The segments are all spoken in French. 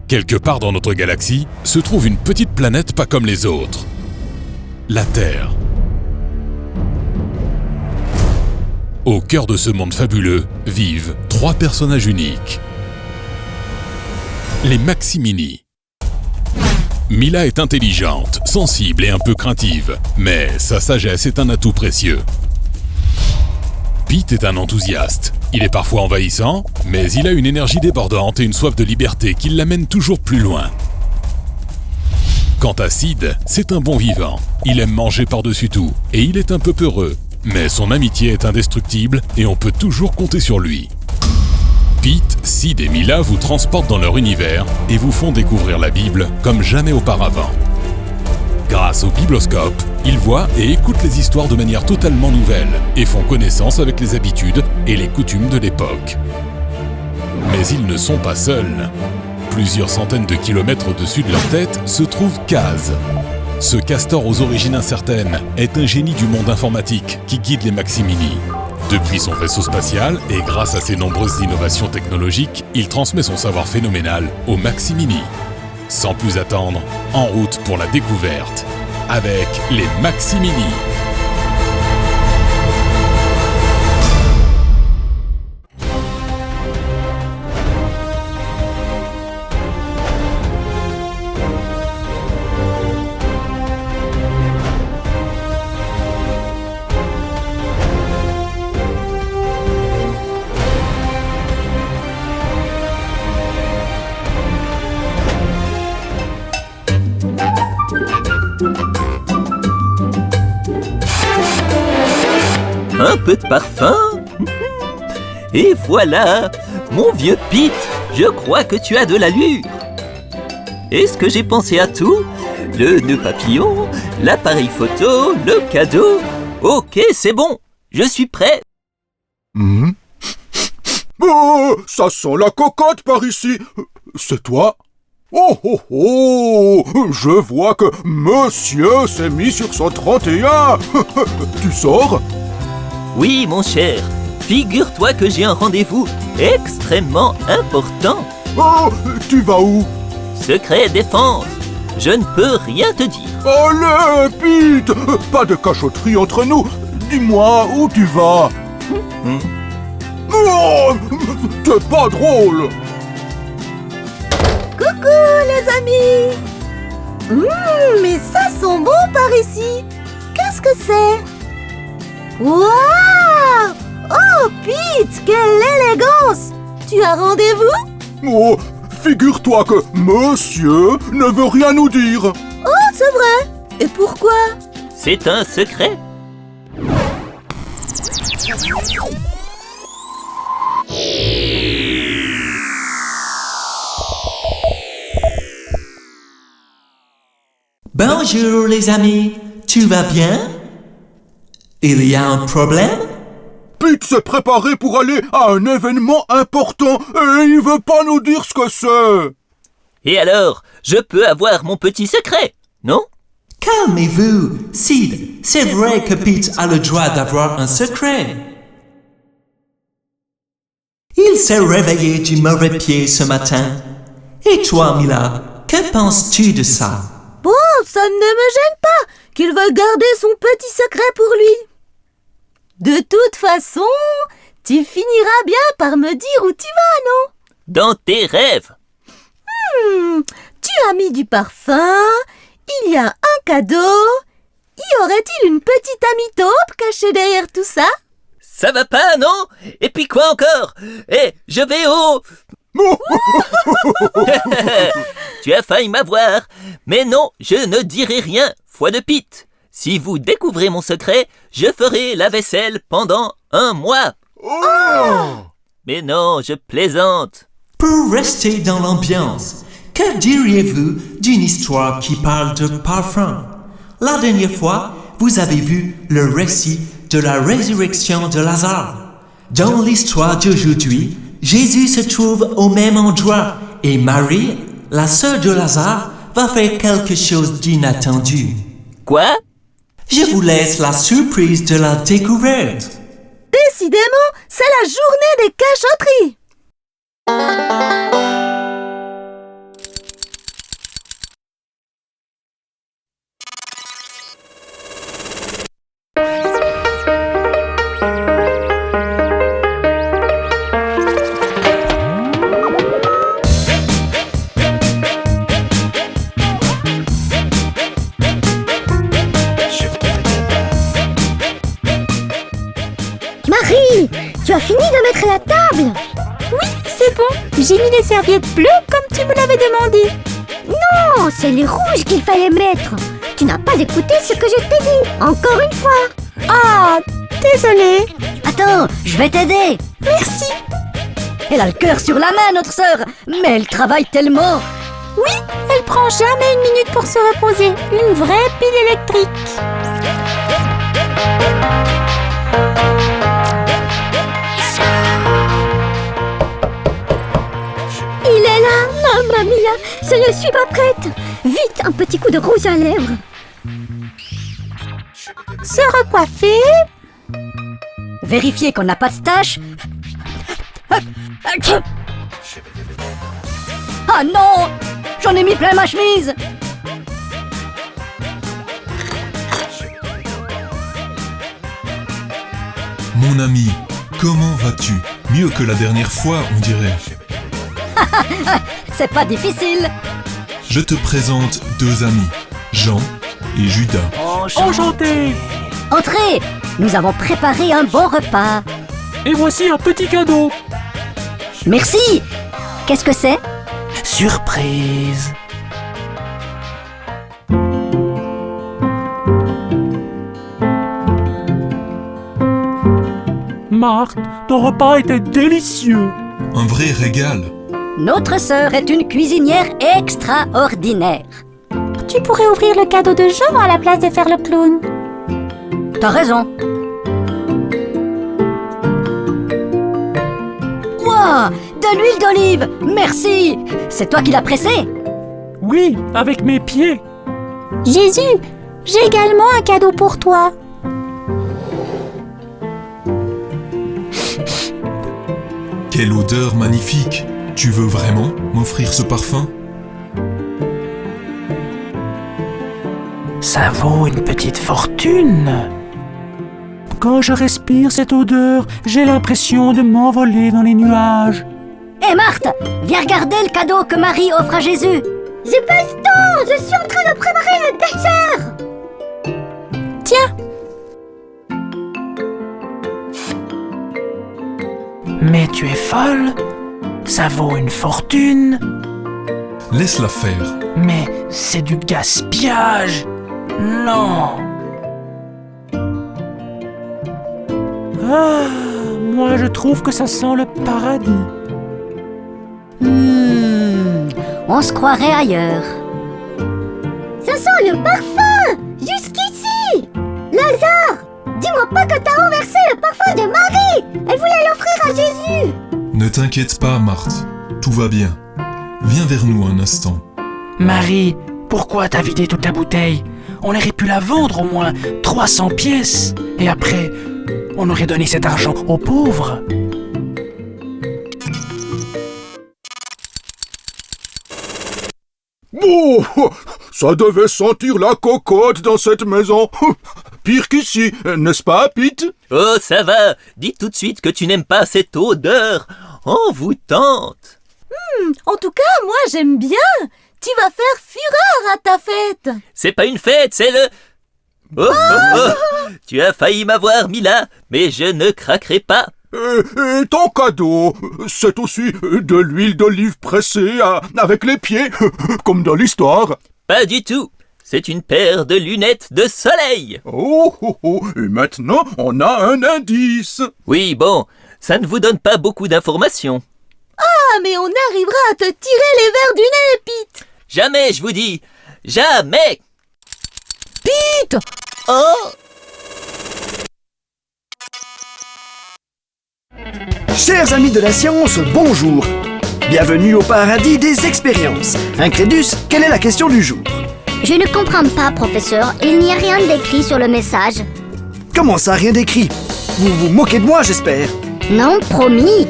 Quelque part dans notre galaxie se trouve une petite planète pas comme les autres. La Terre. Au cœur de ce monde fabuleux vivent 3 personnages uniques. Les Maximini. Mila est intelligente, sensible et un peu craintive, mais sa sagesse est un atout précieux. Pete est un enthousiaste. Il est parfois envahissant, mais il a une énergie débordante et une soif de liberté qui l'amène toujours plus loin. Quant à Sid, c'est un bon vivant. Il aime manger par-dessus tout et il est un peu peureux. Mais son amitié est indestructible et on peut toujours compter sur lui. Pete, Sid et Mila vous transportent dans leur univers et vous font découvrir la Bible comme jamais auparavant. Grâce au bibloscope, ils voient et écoutent les histoires de manière totalement nouvelle et font connaissance avec les habitudes et les coutumes de l'époque. Mais ils ne sont pas seuls. Plusieurs centaines de kilomètres au-dessus de leur tête se trouve Kaz. Ce castor aux origines incertaines est un génie du monde informatique qui guide les Maximini. Depuis son vaisseau spatial et grâce à ses nombreuses innovations technologiques, il transmet son savoir phénoménal aux Maximini. Sans plus attendre, en route pour la découverte avec les Maximini. Un peu de parfum. Et voilà, mon vieux Pete, je crois que tu as de l'allure. Est-ce que j'ai pensé à tout? Le nœud papillon, l'appareil photo, le cadeau. Ok, c'est bon, je suis prêt. Oh, ça sent la cocotte par ici. C'est toi? Oh oh oh! Je vois que monsieur s'est mis sur son 31. Tu sors? Oui, mon cher, figure-toi que j'ai un rendez-vous extrêmement important. Oh, tu vas où? Secret défense, je ne peux rien te dire. Allez, Pete! Pas de cachotterie entre nous. Dis-moi où tu vas. Oh, t'es pas drôle. Coucou les amis. Mais ça sent bon par ici. Qu'est-ce que c'est? Waouh! Oh Pete, quelle élégance! Tu as rendez-vous? Oh, figure-toi que monsieur ne veut rien nous dire. Oh, c'est vrai. Et pourquoi? C'est un secret. Bonjour les amis, tu vas bien? Il y a un problème? Pete s'est préparé pour aller à un événement important et il veut pas nous dire ce que c'est. Et alors, je peux avoir mon petit secret, non? Calmez-vous, Sid, c'est vrai que Pete a le droit d'avoir un secret. Il s'est réveillé du mauvais pied ce matin. Et toi, Mila, que penses-tu de ça? Bon, ça ne me gêne pas qu'il veuille garder son petit secret pour lui. De toute façon, tu finiras bien par me dire où tu vas, non? Dans tes rêves. Tu as mis du parfum, il y a un cadeau. Y aurait-il une petite amie taupe cachée derrière tout ça? Ça va pas, non? Et puis quoi encore? Je vais au... Tu as failli m'avoir. Mais non, je ne dirai rien, foi de Pete. Si vous découvrez mon secret, je ferai la vaisselle pendant 1 mois. Mais non, je plaisante. Pour rester dans l'ambiance, que diriez-vous d'une histoire qui parle de parfum? La dernière fois, vous avez vu le récit de la résurrection de Lazare. Dans l'histoire d'aujourd'hui, Jésus se trouve au même endroit et Marie, la sœur de Lazare, va faire quelque chose d'inattendu. Quoi? Je vous laisse la surprise de la découverte. Décidément, c'est la journée des cachotteries. J'ai mis les serviettes bleues comme tu me l'avais demandé. Non, c'est les rouges qu'il fallait mettre. Tu n'as pas écouté ce que je t'ai dit. Encore une fois. Ah, désolée. Attends, je vais t'aider. Merci. Elle a le cœur sur la main, notre sœur. Mais elle travaille tellement. Oui, elle prend jamais une minute pour se reposer. Une vraie pile électrique. Il est là, mamma mia. Je ne suis pas prête. Vite, un petit coup de rouge à lèvres. Se recoiffer. Vérifier qu'on n'a pas de taches. Ah non, j'en ai mis plein ma chemise. Mon ami, comment vas-tu? Mieux que la dernière fois, on dirait. C'est pas difficile. Je te présente deux amis, Jean et Judas. Enchanté! Entrez, nous avons préparé un bon repas. Et voici un petit cadeau. Merci. Qu'est-ce que c'est? Surprise! Marthe, ton repas était délicieux. Un vrai régal. Notre sœur est une cuisinière extraordinaire. Tu pourrais ouvrir le cadeau de Jean à la place de faire le clown. T'as raison. Wow, de l'huile d'olive. Merci. C'est toi qui l'as pressée? Oui, avec mes pieds. Jésus, j'ai également un cadeau pour toi. Quelle odeur magnifique! Tu veux vraiment m'offrir ce parfum? Ça vaut une petite fortune. Quand je respire cette odeur, j'ai l'impression de m'envoler dans les nuages. Hé Marthe, viens regarder le cadeau que Marie offre à Jésus. J'ai pas le temps, je suis en train de préparer le dessert. Tiens, Mais tu es folle. Ça vaut une fortune. Laisse-la faire. Mais c'est du gaspillage. Non. Ah, moi je trouve que ça sent le paradis. On se croirait ailleurs. Ça sent le parfum, jusqu'ici. Lazare, dis-moi pas que t'as renversé le parfum de Marie. Elle voulait l'offrir à Jésus. Ne t'inquiète pas, Marthe. Tout va bien. Viens vers nous un instant. Marie, pourquoi t'as vidé toute la bouteille? On aurait pu la vendre au moins 300 pièces. Et après, on aurait donné cet argent aux pauvres. Oh, ça devait sentir la cocotte dans cette maison. Pire qu'ici, n'est-ce pas, Pete? Oh, ça va. Dis tout de suite que tu n'aimes pas cette odeur envoûtante. en tout cas, moi j'aime bien. Tu vas faire fureur à ta fête. C'est pas une fête, c'est le... Oh, oh, oh. Tu as failli m'avoir mis là, mais je ne craquerai pas. Et ton cadeau, c'est aussi de l'huile d'olive pressée avec les pieds, comme dans l'histoire. Pas du tout. C'est une paire de lunettes de soleil. Oh, oh, oh, et maintenant, on a un indice. Oui, bon, ça ne vous donne pas beaucoup d'informations. Ah, mais on arrivera à te tirer les vers du nez, Pete. Jamais, je vous dis. Jamais. Pete! Oh! Chers amis de la science, bonjour. Bienvenue au paradis des expériences. Incrédus, quelle est la question du jour? Je ne comprends pas, professeur. Il n'y a rien d'écrit sur le message. Comment ça, rien d'écrit? Vous vous moquez de moi, j'espère. Non, promis.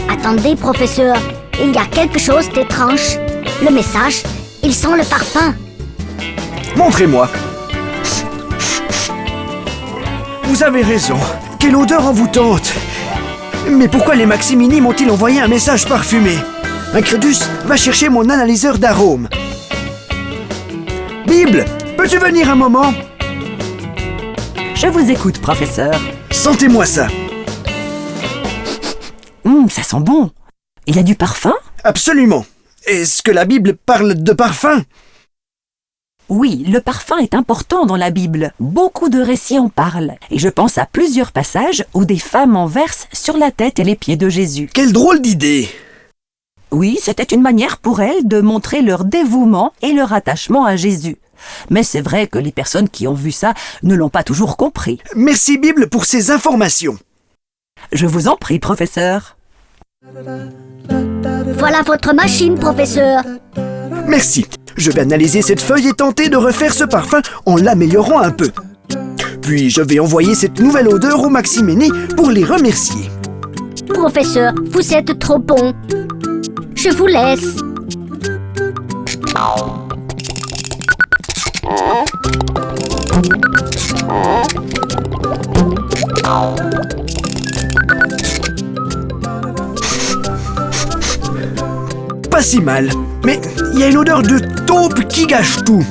Attendez, professeur. Il y a quelque chose d'étrange. Le message, il sent le parfum. Montrez-moi. Vous avez raison. Quelle odeur envoûtante. Mais pourquoi les Maximini m'ont-ils envoyé un message parfumé? Incrédus, va chercher mon analyseur d'arômes. Bible, peux-tu venir un moment? Je vous écoute, professeur. Sentez-moi ça. Ça sent bon. Il y a du parfum? Absolument. Est-ce que la Bible parle de parfum? Oui, le parfum est important dans la Bible. Beaucoup de récits en parlent. Et je pense à plusieurs passages où des femmes en versent sur la tête et les pieds de Jésus. Quelle drôle d'idée! Oui, c'était une manière pour elles de montrer leur dévouement et leur attachement à Jésus. Mais c'est vrai que les personnes qui ont vu ça ne l'ont pas toujours compris. Merci Bible pour ces informations. Je vous en prie, professeur. Voilà votre machine, professeur. Merci. Je vais analyser cette feuille et tenter de refaire ce parfum en l'améliorant un peu. Puis je vais envoyer cette nouvelle odeur aux Maximini pour les remercier. Professeur, vous êtes trop bon. Je vous laisse. Pas si mal, mais il y a une odeur de taupe qui gâche tout.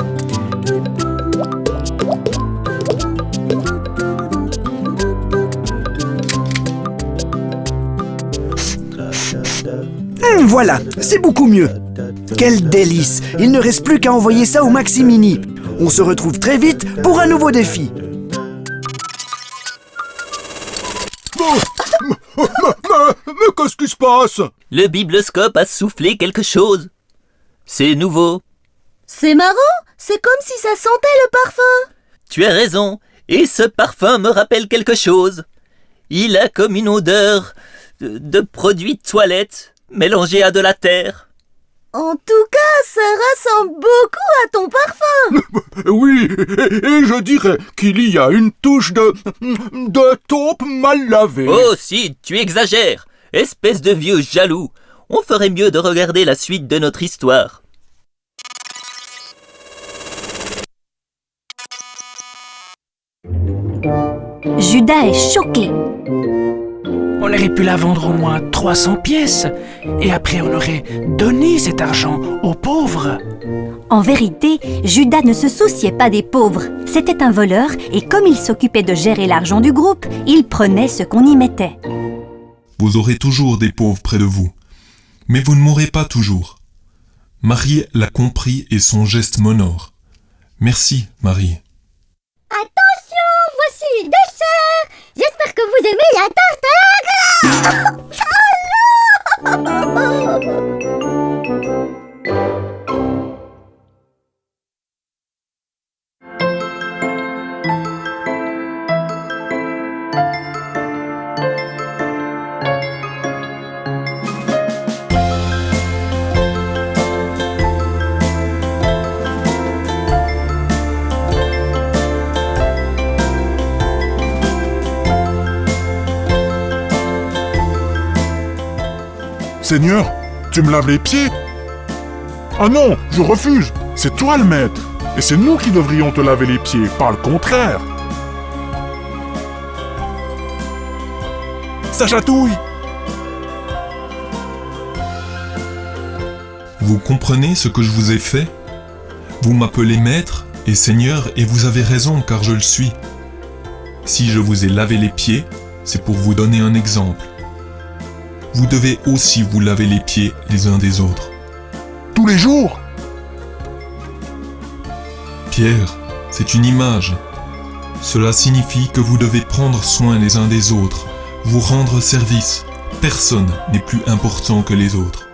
Voilà, c'est beaucoup mieux. Quel délice! Il ne reste plus qu'à envoyer ça au Maximini. On se retrouve très vite pour un nouveau défi. Mais qu'est-ce qui se passe? Le bibloscope a soufflé quelque chose. C'est nouveau. C'est marrant, c'est comme si ça sentait le parfum. Tu as raison, et ce parfum me rappelle quelque chose. Il a comme une odeur de produit de toilette mélangé à de la terre. En tout cas, ça ressemble beaucoup à ton parfum. Oui, et je dirais qu'il y a une touche de taupe mal lavée. Oh si, tu exagères, espèce de vieux jaloux. On ferait mieux de regarder la suite de notre histoire. Judas est choqué. On aurait pu la vendre au moins 300 pièces. Et après, on aurait donné cet argent aux pauvres. En vérité, Judas ne se souciait pas des pauvres. C'était un voleur et comme il s'occupait de gérer l'argent du groupe, il prenait ce qu'on y mettait. Vous aurez toujours des pauvres près de vous. Mais vous ne mourrez pas toujours. Marie l'a compris et son geste m'honore. Merci, Marie. Attention, voici le dessert. J'espère que vous aimez la tarte à la glace. Seigneur, tu me laves les pieds? Ah non, je refuse. C'est toi le maître. Et c'est nous qui devrions te laver les pieds, pas le contraire. Ça chatouille. Vous comprenez ce que je vous ai fait? Vous m'appelez maître et seigneur et vous avez raison car je le suis. Si je vous ai lavé les pieds, c'est pour vous donner un exemple. Vous devez aussi vous laver les pieds les uns des autres. Tous les jours? Pierre, c'est une image. Cela signifie que vous devez prendre soin les uns des autres, vous rendre service. Personne n'est plus important que les autres.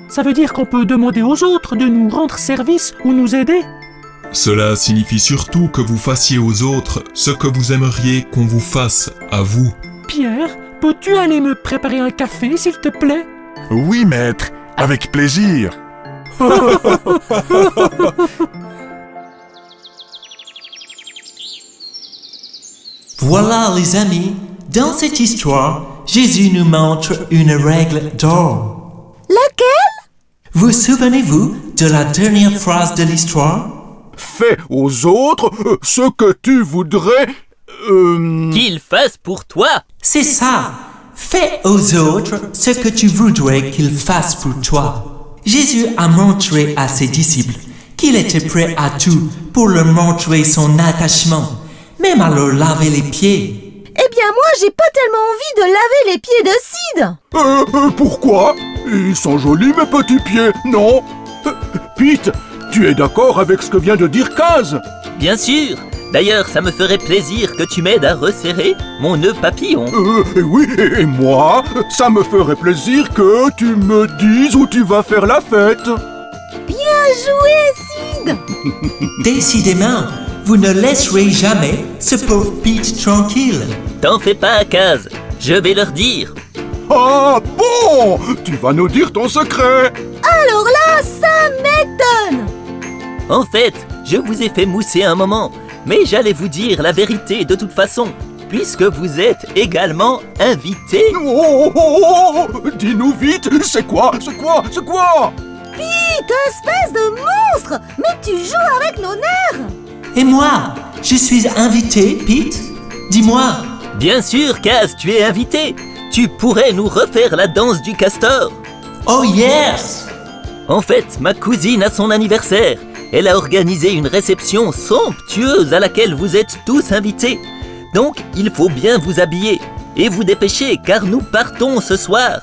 Ça veut dire qu'on peut demander aux autres de nous rendre service ou nous aider? Cela signifie surtout que vous fassiez aux autres ce que vous aimeriez qu'on vous fasse à vous. Pierre, peux-tu aller me préparer un café, s'il te plaît? Oui, maître, avec plaisir. Voilà les amis, dans cette histoire, Jésus nous montre une règle d'or. Laquelle? Vous souvenez-vous de la dernière phrase de l'histoire? Fais aux autres ce que tu voudrais... Qu'ils fassent pour toi. C'est ça. Fais aux autres ce que tu voudrais qu'ils fassent pour toi. Jésus a montré à ses disciples qu'il était prêt à tout pour leur montrer son attachement, même à leur laver les pieds. Eh bien moi, j'ai pas tellement envie de laver les pieds de Sid. Pourquoi? Ils sont jolis mes petits pieds, non? Pete, tu es d'accord avec ce que vient de dire Kaz? Bien sûr. D'ailleurs, ça me ferait plaisir que tu m'aides à resserrer mon nœud papillon. Oui, et moi, ça me ferait plaisir que tu me dises où tu vas faire la fête. Bien joué, Sid. Décidément, vous ne laisserez jamais ce pauvre Pete tranquille. T'en fais pas, Kaz. Je vais leur dire. Ah bon? Tu vas nous dire ton secret. Alors là, ça m'étonne. En fait, je vous ai fait mousser un moment, mais j'allais vous dire la vérité de toute façon, puisque vous êtes également invité. Dis-nous vite, c'est quoi? Pete, espèce de monstre. Mais tu joues avec nos nerfs. Et moi, je suis invité, Pete? Dis-moi. Bien sûr, Kaz, tu es invité. Tu pourrais nous refaire la danse du castor. Oh yes! En fait, ma cousine a son anniversaire. Elle a organisé une réception somptueuse à laquelle vous êtes tous invités. Donc, il faut bien vous habiller et vous dépêcher car nous partons ce soir.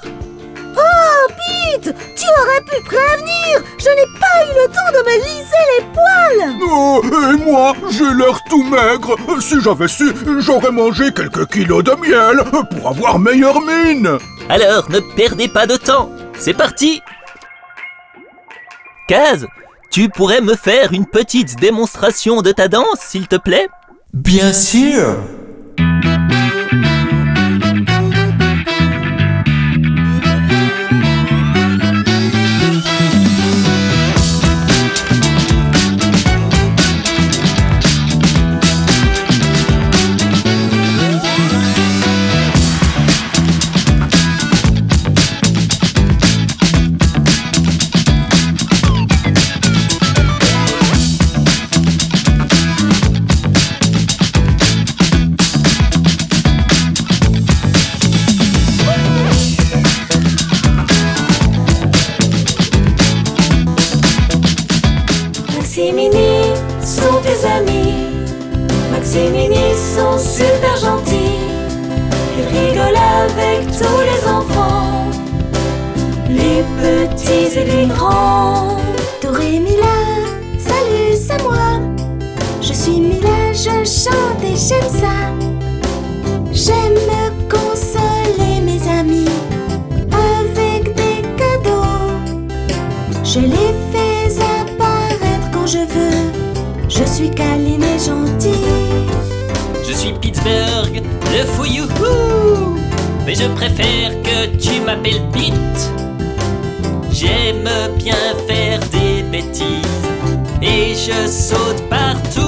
Oh, Pete, tu aurais pu prévenir. Je n'ai pas eu le temps de me lisser les poils. Oh, et moi, j'ai l'air tout maigre. Si j'avais su, j'aurais mangé quelques kilos de miel pour avoir meilleure mine. Alors, ne perdez pas de temps. C'est parti! Kaz, tu pourrais me faire une petite démonstration de ta danse, s'il te plaît? Bien sûr! Maximini sont tes amis. Maximini sont super gentils. Ils rigolent avec tous les enfants, les petits et les grands. Doré Mila, salut, c'est moi. Je suis Mila, je chante et j'aime ça. J'aime consoler mes amis avec des cadeaux. Je les fais apparaître quand je veux. Je suis câline et gentille. Je suis Pittsburgh, le fou youhou. Mais je préfère que tu m'appelles Pete. J'aime bien faire des bêtises et je saute partout.